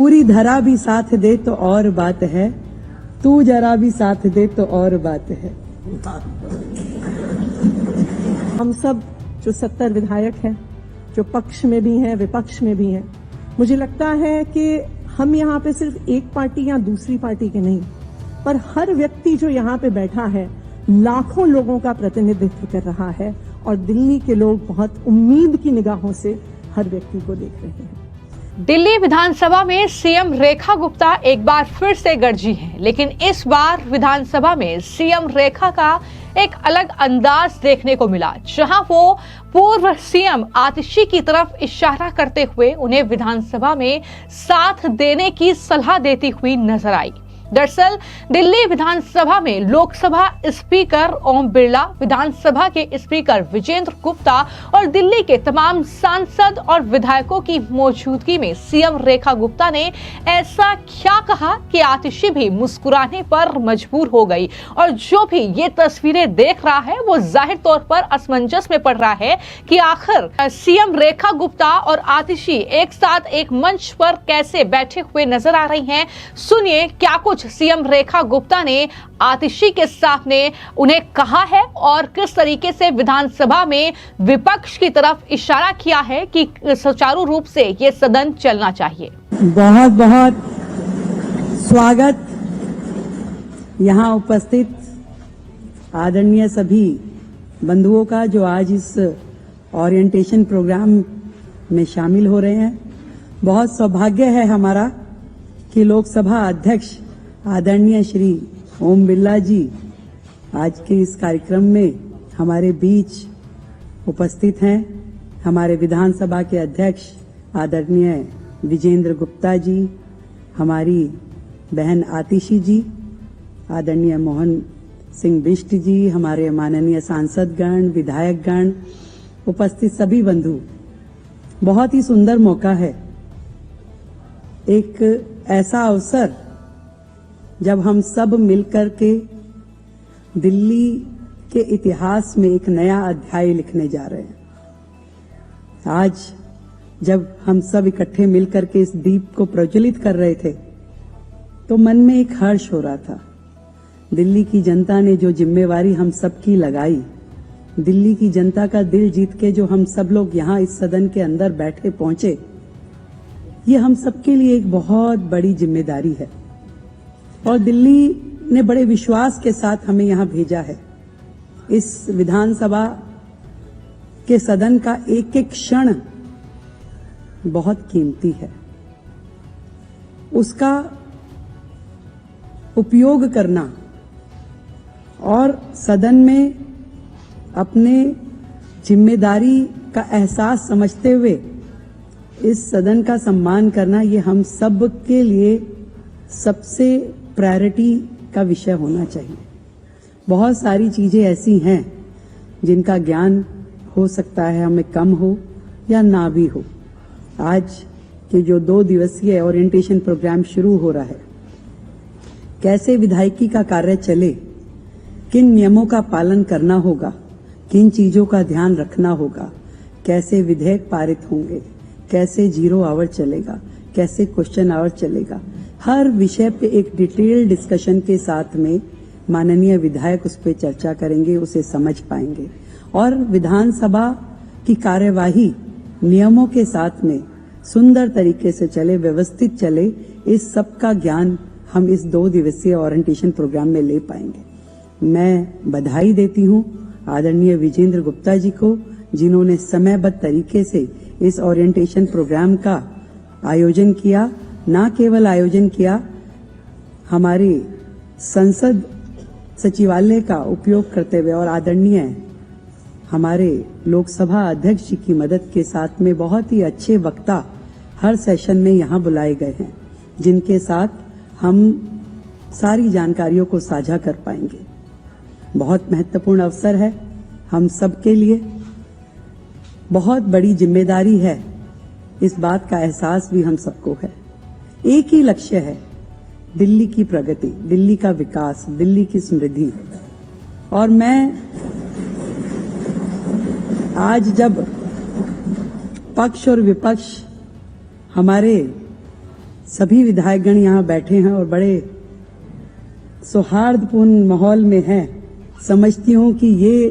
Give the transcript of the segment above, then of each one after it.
पूरी धरा भी साथ दे तो और बात है, तू जरा भी साथ दे तो और बात है। हम सब जो 70 विधायक हैं, जो पक्ष में भी हैं, विपक्ष में भी हैं, मुझे लगता है कि हम यहाँ पे सिर्फ एक पार्टी या दूसरी पार्टी के नहीं, पर हर व्यक्ति जो यहाँ पे बैठा है लाखों लोगों का प्रतिनिधित्व कर रहा है और दिल्ली के लोग बहुत उम्मीद की निगाहों से हर व्यक्ति को देख रहे हैं। दिल्ली विधानसभा में सीएम रेखा गुप्ता एक बार फिर से गरजी हैं, लेकिन इस बार विधानसभा में सीएम रेखा का एक अलग अंदाज देखने को मिला, जहां वो पूर्व सीएम आतिशी की तरफ इशारा करते हुए उन्हें विधानसभा में साथ देने की सलाह देती हुई नजर आई। दरअसल दिल्ली विधानसभा में लोकसभा स्पीकर ओम बिरला, विधानसभा के स्पीकर विजेंद्र गुप्ता और दिल्ली के तमाम सांसद और विधायकों की मौजूदगी में सीएम रेखा गुप्ता ने ऐसा क्या कहा कि आतिशी भी मुस्कुराने पर मजबूर हो गई। और जो भी ये तस्वीरें देख रहा है वो जाहिर तौर पर असमंजस में पड़ रहा है कि आखिर सीएम रेखा गुप्ता और आतिशी एक साथ एक मंच पर कैसे बैठे हुए नजर आ रही हैं। सुनिए क्या कुछ सीएम रेखा गुप्ता ने आतिशी के सामने उन्हें कहा है और किस तरीके से विधानसभा में विपक्ष की तरफ इशारा किया है कि सुचारू रूप से ये सदन चलना चाहिए। बहुत बहुत स्वागत यहाँ उपस्थित आदरणीय सभी बंधुओं का जो आज इस ओरिएंटेशन प्रोग्राम में शामिल हो रहे हैं। बहुत सौभाग्य है हमारा कि लोकसभा अध्यक्ष आदरणीय श्री ओम बिरला जी आज के इस कार्यक्रम में हमारे बीच उपस्थित हैं। हमारे विधानसभा के अध्यक्ष आदरणीय विजेंद्र गुप्ता जी, हमारी बहन आतिशी जी, आदरणीय मोहन सिंह बिष्ट जी, हमारे माननीय सांसदगण, विधायकगण, उपस्थित सभी बंधु, बहुत ही सुंदर मौका है। एक ऐसा अवसर जब हम सब मिलकर के दिल्ली के इतिहास में एक नया अध्याय लिखने जा रहे हैं। आज जब हम सब इकट्ठे मिलकर के इस दीप को प्रज्वलित कर रहे थे तो मन में एक हर्ष हो रहा था। दिल्ली की जनता ने जो जिम्मेवारी हम सबकी लगाई, दिल्ली की जनता का दिल जीत के जो हम सब लोग यहाँ इस सदन के अंदर बैठे पहुंचे, ये हम सबके लिए एक बहुत बड़ी जिम्मेदारी है और दिल्ली ने बड़े विश्वास के साथ हमें यहाँ भेजा है। इस विधानसभा के सदन का एक एक क्षण बहुत कीमती है। उसका उपयोग करना और सदन में अपने जिम्मेदारी का एहसास समझते हुए इस सदन का सम्मान करना, ये हम सब के लिए सबसे प्रायोरिटी का विषय होना चाहिए। बहुत सारी चीजें ऐसी हैं जिनका ज्ञान हो सकता है हमें कम हो या ना भी हो। आज के जो 2 दिवसीय ओरिएंटेशन प्रोग्राम शुरू हो रहा है, कैसे विधायकी का कार्य चले, किन नियमों का पालन करना होगा, किन चीजों का ध्यान रखना होगा, कैसे विधेयक पारित होंगे, कैसे 0 आवर चलेगा, कैसे क्वेश्चन आवर चलेगा, हर विषय पे एक डिटेल डिस्कशन के साथ में माननीय विधायक उस पर चर्चा करेंगे, उसे समझ पाएंगे और विधानसभा की कार्यवाही नियमों के साथ में सुंदर तरीके से चले, व्यवस्थित चले। इस सब का ज्ञान हम इस 2 दिवसीय ओरिएंटेशन प्रोग्राम में ले पाएंगे। मैं बधाई देती हूँ आदरणीय विजेंद्र गुप्ता जी को, जिन्होंने समयबद्ध तरीके से इस ओरिएंटेशन प्रोग्राम का आयोजन किया। ना केवल आयोजन किया, हमारे संसद सचिवालय का उपयोग करते हुए और आदरणीय हमारे लोकसभा अध्यक्ष जी की मदद के साथ में बहुत ही अच्छे वक्ता हर सेशन में यहाँ बुलाए गए हैं, जिनके साथ हम सारी जानकारियों को साझा कर पाएंगे। बहुत महत्वपूर्ण अवसर है हम सबके लिए, बहुत बड़ी जिम्मेदारी है, इस बात का एहसास भी हम सबको है। एक ही लक्ष्य है, दिल्ली की प्रगति, दिल्ली का विकास, दिल्ली की समृद्धि। और मैं आज जब पक्ष और विपक्ष हमारे सभी विधायकगण यहाँ बैठे हैं और बड़े सौहार्दपूर्ण माहौल में हैं। समझती हूँ कि ये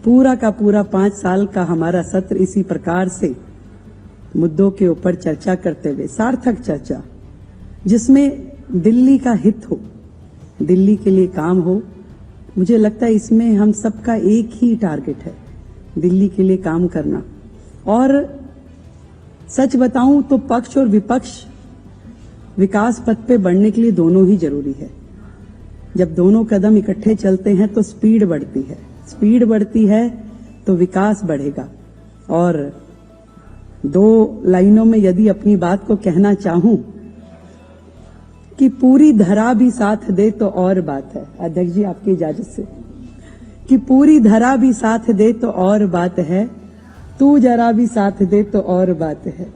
पूरा का पूरा 5 साल का हमारा सत्र इसी प्रकार से मुद्दों के ऊपर चर्चा करते हुए, सार्थक चर्चा जिसमें दिल्ली का हित हो, दिल्ली के लिए काम हो। मुझे लगता है इसमें हम सबका एक ही टारगेट है, दिल्ली के लिए काम करना। और सच बताऊं तो पक्ष और विपक्ष विकास पथ पे बढ़ने के लिए दोनों ही जरूरी है। जब दोनों कदम इकट्ठे चलते हैं तो स्पीड बढ़ती है, स्पीड बढ़ती है तो विकास बढ़ेगा। और 2 लाइनों में यदि अपनी बात को कहना चाहूं कि पूरी धरा भी साथ दे तो और बात है, अध्यक्ष जी आपकी इजाजत से, कि पूरी धरा भी साथ दे तो और बात है, तू जरा भी साथ दे तो और बात है,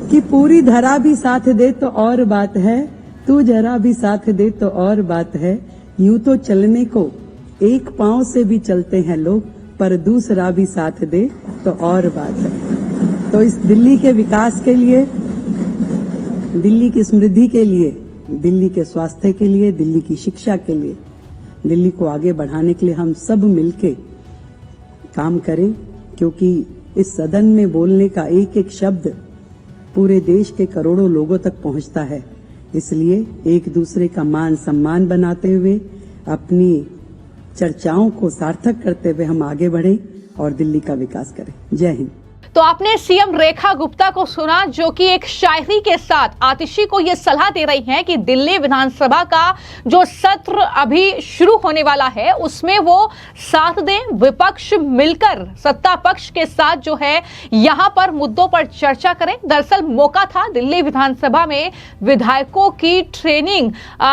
कि पूरी धरा भी साथ दे तो और बात है, तू जरा भी साथ दे तो और बात है। यूं तो चलने को एक पांव से भी चलते हैं लोग, पर दूसरा भी साथ दे तो और बात है। तो इस दिल्ली के विकास के लिए, दिल्ली की समृद्धि के लिए, दिल्ली के स्वास्थ्य के लिए, दिल्ली की शिक्षा के लिए, दिल्ली को आगे बढ़ाने के लिए हम सब मिलके काम करें, क्योंकि इस सदन में बोलने का एक एक शब्द पूरे देश के करोड़ों लोगों तक पहुंचता है। इसलिए एक दूसरे का मान सम्मान बनाते हुए, अपनी चर्चाओं को सार्थक करते हुए हम आगे बढ़ें और दिल्ली का विकास करें। जय हिंद। तो आपने सीएम रेखा गुप्ता को सुना, जो कि एक शायरी के साथ आतिशी को यह सलाह दे रही हैं कि दिल्ली विधानसभा का जो सत्र अभी शुरू होने वाला है उसमें वो साथ दें, विपक्ष मिलकर सत्ता पक्ष के साथ जो है यहां पर मुद्दों पर चर्चा करें। दरअसल मौका था दिल्ली विधानसभा में विधायकों की ट्रेनिंग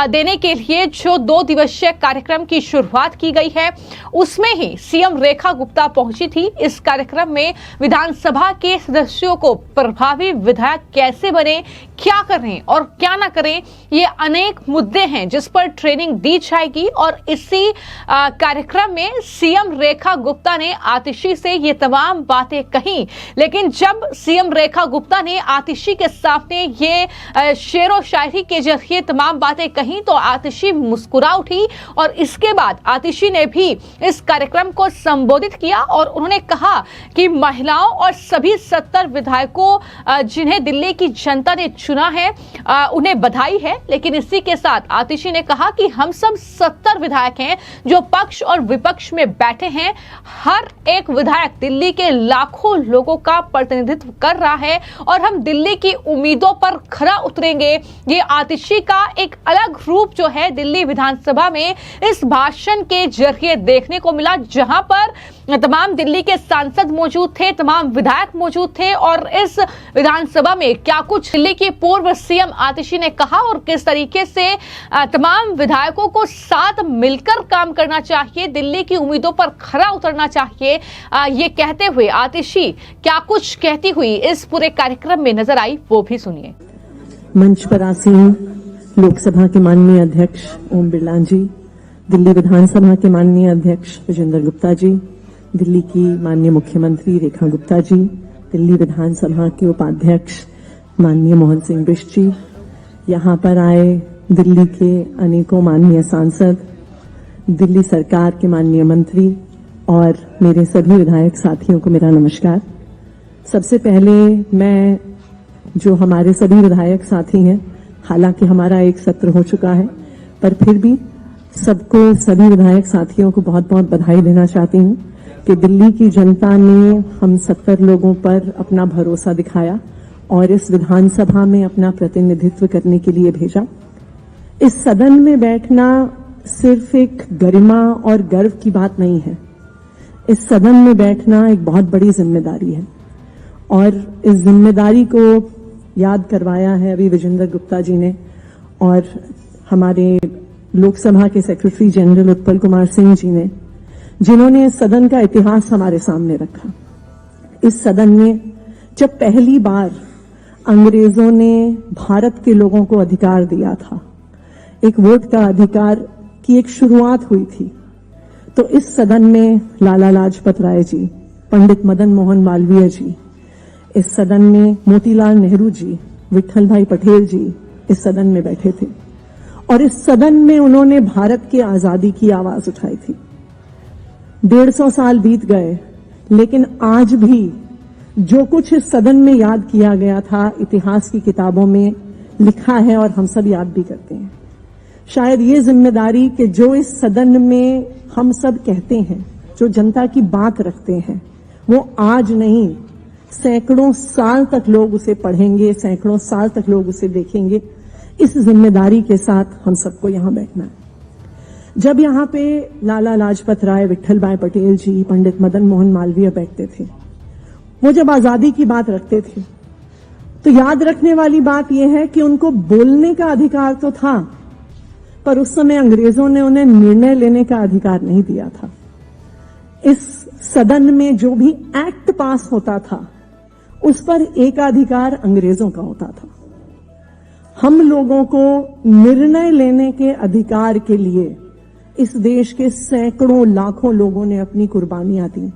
देने के लिए जो 2 दिवसीय कार्यक्रम की शुरुआत की गई है, उसमें ही सीएम रेखा गुप्ता पहुंची थी। इस कार्यक्रम में विधानसभा के सदस्यों को प्रभावी विधायक कैसे बने, क्या करें और क्या ना करें, ये अनेक मुद्दे हैं जिस पर ट्रेनिंग दी जाएगी। और इसी कार्यक्रम में सीएम रेखा गुप्ता ने आतिशी से ये तमाम बातें कही। लेकिन जब सीएम रेखा गुप्ता ने आतिशी के सामने ये शेरो शायरी के जरिए तमाम बातें कही तो आतिशी मुस्कुरा उठी और इसके बाद आतिशी ने भी इस कार्यक्रम को संबोधित किया और उन्होंने कहा कि महिलाओं और सभी 70 विधायकों जिन्हें दिल्ली की जनता ने चुना है उन्हें बधाई है। लेकिन इसी के साथ आतिशी ने कहा कि हम सब 70 विधायक हैं जो पक्ष और विपक्ष में बैठे हैं। हर एक विधायक दिल्ली के लाखों लोगों का प्रतिनिधित्व कर रहा है और हम दिल्ली की उम्मीदों पर खरा उतरेंगे। ये आतिशी का एक अलग रूप जो है दिल्ली विधानसभा में इस भाषण के जरिए देखने को मिला, जहां पर तमाम दिल्ली के सांसद मौजूद थे, तमाम विधायक मौजूद थे। और इस विधानसभा में क्या कुछ दिल्ली की पूर्व सीएम आतिशी ने कहा और किस तरीके से तमाम विधायकों को साथ मिलकर काम करना चाहिए, दिल्ली की उम्मीदों पर खरा उतरना चाहिए, ये कहते हुए आतिशी क्या कुछ कहती हुई इस पूरे कार्यक्रम में नजर आई, वो भी सुनिए। मंच पर आसीन लोकसभा के माननीय अध्यक्ष ओम बिरला जी, दिल्ली विधानसभा के माननीय अध्यक्ष विजेंद्र गुप्ता जी, दिल्ली की माननीय मुख्यमंत्री रेखा गुप्ता जी, दिल्ली विधानसभा के उपाध्यक्ष माननीय मोहन सिंह बिष्ट जी, यहाँ पर आए दिल्ली के अनेकों माननीय सांसद, दिल्ली सरकार के माननीय मंत्री और मेरे सभी विधायक साथियों को मेरा नमस्कार। सबसे पहले मैं जो हमारे सभी विधायक साथी हैं, हालांकि हमारा एक सत्र हो चुका है, पर फिर भी सबको, सभी विधायक साथियों को बहुत बहुत बधाई देना चाहती हूं कि दिल्ली की जनता ने हम 70 लोगों पर अपना भरोसा दिखाया और इस विधानसभा में अपना प्रतिनिधित्व करने के लिए भेजा। इस सदन में बैठना सिर्फ एक गरिमा और गर्व की बात नहीं है, इस सदन में बैठना एक बहुत बड़ी जिम्मेदारी है और इस जिम्मेदारी को याद करवाया है अभी विजेंद्र गुप्ता जी ने और हमारे लोकसभा के सेक्रेटरी जनरल उत्पल कुमार सिंह जी ने, जिन्होंने इस सदन का इतिहास हमारे सामने रखा। इस सदन में जब पहली बार अंग्रेजों ने भारत के लोगों को अधिकार दिया था, एक वोट का अधिकार की एक शुरुआत हुई थी, तो इस सदन में लाला लाजपत राय जी, पंडित मदन मोहन मालवीय जी, इस सदन में मोतीलाल नेहरू जी, विट्ठल भाई पटेल जी इस सदन में बैठे थे और इस सदन में उन्होंने भारत की आजादी की आवाज उठाई थी। 150 साल बीत गए, लेकिन आज भी जो कुछ इस सदन में याद किया गया था इतिहास की किताबों में लिखा है और हम सब याद भी करते हैं। शायद ये जिम्मेदारी कि जो इस सदन में हम सब कहते हैं, जो जनता की बात रखते हैं, वो आज नहीं, सैकड़ों साल तक लोग उसे पढ़ेंगे, सैकड़ों साल तक लोग उसे देखेंगे। इस जिम्मेदारी के साथ हम सबको यहां बैठना है। जब यहां पे लाला लाजपत राय, विट्ठल भाई पटेल जी, पंडित मदन मोहन मालवीय बैठते थे, वो जब आजादी की बात रखते थे तो याद रखने वाली बात यह है कि उनको बोलने का अधिकार तो था, पर उस समय अंग्रेजों ने उन्हें निर्णय लेने का अधिकार नहीं दिया था। इस सदन में जो भी एक्ट पास होता था उस पर एकाधिकार अंग्रेजों का होता था। हम लोगों को निर्णय लेने के अधिकार के लिए इस देश के सैकड़ों लाखों लोगों ने अपनी कुर्बानियां दी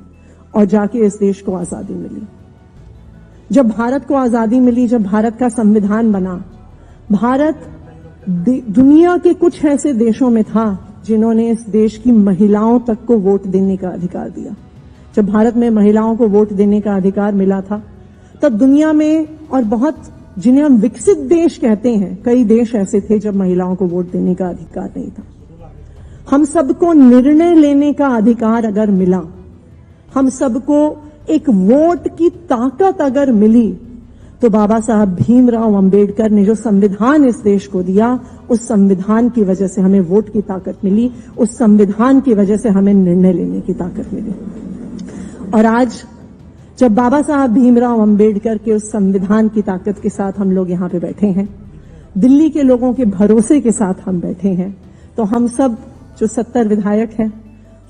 और जाके इस देश को आजादी मिली। जब भारत को आजादी मिली, जब भारत का संविधान बना, भारत दुनिया के कुछ ऐसे देशों में था जिन्होंने इस देश की महिलाओं तक को वोट देने का अधिकार दिया। जब भारत में महिलाओं को वोट देने का अधिकार मिला था, तब दुनिया में और बहुत जिन्हें हम विकसित देश कहते हैं, कई देश ऐसे थे जब महिलाओं को वोट देने का अधिकार नहीं था। हम सबको निर्णय लेने का अधिकार अगर मिला, हम सबको एक वोट की ताकत अगर मिली, तो बाबा साहब भीमराव अंबेडकर ने जो संविधान इस देश को दिया, उस संविधान की वजह से हमें वोट की ताकत मिली, उस संविधान की वजह से हमें निर्णय लेने की ताकत मिली। और आज जब बाबा साहब भीमराव अंबेडकर के उस संविधान की ताकत के साथ हम लोग यहां पे बैठे हैं, दिल्ली के लोगों के भरोसे के साथ हम बैठे हैं, तो हम सब जो 70 विधायक हैं,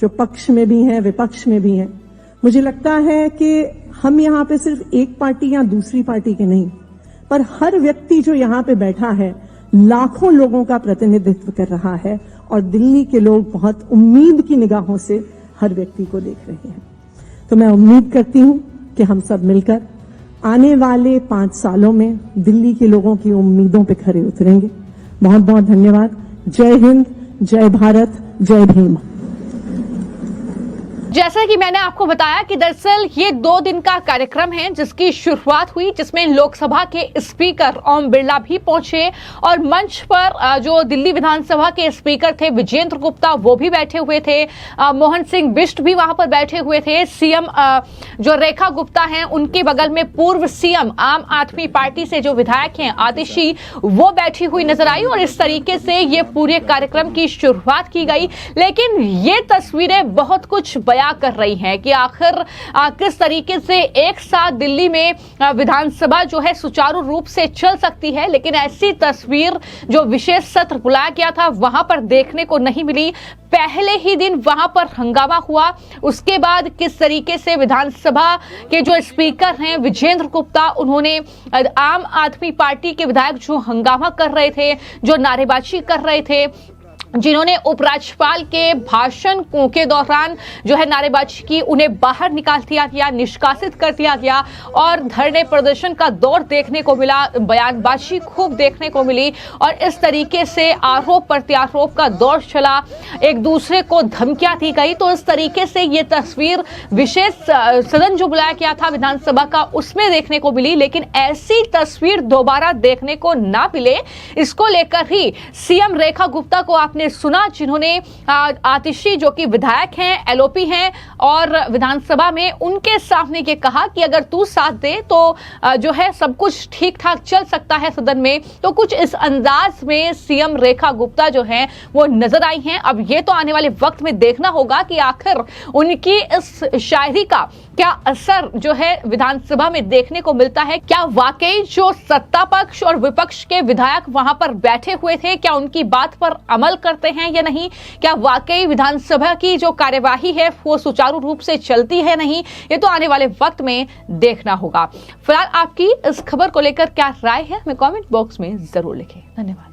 जो पक्ष में भी हैं, विपक्ष में भी हैं, मुझे लगता है कि हम यहां पे सिर्फ एक पार्टी या दूसरी पार्टी के नहीं, पर हर व्यक्ति जो यहां पे बैठा है लाखों लोगों का प्रतिनिधित्व कर रहा है और दिल्ली के लोग बहुत उम्मीद की निगाहों से हर व्यक्ति को देख रहे हैं। तो मैं उम्मीद करती हूं कि हम सब मिलकर आने वाले 5 सालों में दिल्ली के लोगों की उम्मीदों पे खरे उतरेंगे। बहुत बहुत धन्यवाद। जय हिंद, जय भारत, जय भीम। जैसा कि मैंने आपको बताया कि दरअसल ये 2 दिन का कार्यक्रम है जिसकी शुरुआत हुई, जिसमें लोकसभा के स्पीकर ओम बिरला भी पहुंचे और मंच पर जो दिल्ली विधानसभा के स्पीकर थे विजेंद्र गुप्ता, वो भी बैठे हुए थे। मोहन सिंह बिष्ट भी वहां पर बैठे हुए थे। सीएम जो रेखा गुप्ता हैं, उनके बगल में पूर्व सीएम आम आदमी पार्टी से जो विधायक हैं आतिशी, वो बैठी हुई नजर आई और इस तरीके से ये पूरे कार्यक्रम की शुरुआत की गई। लेकिन ये तस्वीरें बहुत कुछ कर रही हैं कि आखिर किस तरीके से एक साथ दिल्ली में विधानसभा जो है सुचारू रूप से चल सकती है, लेकिन ऐसी तस्वीर जो विशेष सत्र बुलाया गया था वहां पर देखने को नहीं मिली। पहले ही दिन वहां पर हंगामा हुआ, उसके बाद किस तरीके से विधानसभा के जो स्पीकर हैं विजेंद्र गुप्ता, उन्होंने आम आदमी पार्टी के विधायक जो हंगामा कर रहे थे, जो नारेबाजी कर रहे थे, जिन्होंने उपराज्यपाल के भाषण के दौरान जो है नारेबाजी की, उन्हें बाहर निकाल दिया गया, निष्कासित कर दिया गया और धरने प्रदर्शन का दौर देखने को मिला, बयानबाजी खूब देखने को मिली और इस तरीके से आरोप प्रत्यारोप का दौर चला, एक दूसरे को धमकियां दी गई। तो इस तरीके से ये तस्वीर विशेष सदन जो बुलाया गया था विधानसभा का, उसमें देखने को मिली। लेकिन ऐसी तस्वीर दोबारा देखने को ना मिले, इसको लेकर ही सीएम रेखा गुप्ता को आपने सुना, जिन्होंने आतिशी जो कि विधायक हैं, एलओपी हैं और विधानसभा में उनके सामने ये कहा कि अगर तू साथ दे तो जो है सब कुछ ठीक ठाक चल सकता है सदन में। तो कुछ इस अंदाज में सीएम रेखा गुप्ता जो है वो नजर आई हैं। अब ये तो आने वाले वक्त में देखना होगा कि आखिर उनकी इस शायरी का क्या असर जो है विधानसभा में देखने को मिलता है। क्या वाकई जो सत्ता पक्ष और विपक्ष के विधायक वहां पर बैठे हुए थे, क्या उनकी बात पर अमल करते हैं या नहीं? क्या वाकई विधानसभा की जो कार्यवाही है वो सुचारू रूप से चलती है नहीं? ये तो आने वाले वक्त में देखना होगा। फिलहाल आपकी इस खबर को लेकर क्या राय है, हमें कमेंट बॉक्स में जरूर लिखें। धन्यवाद।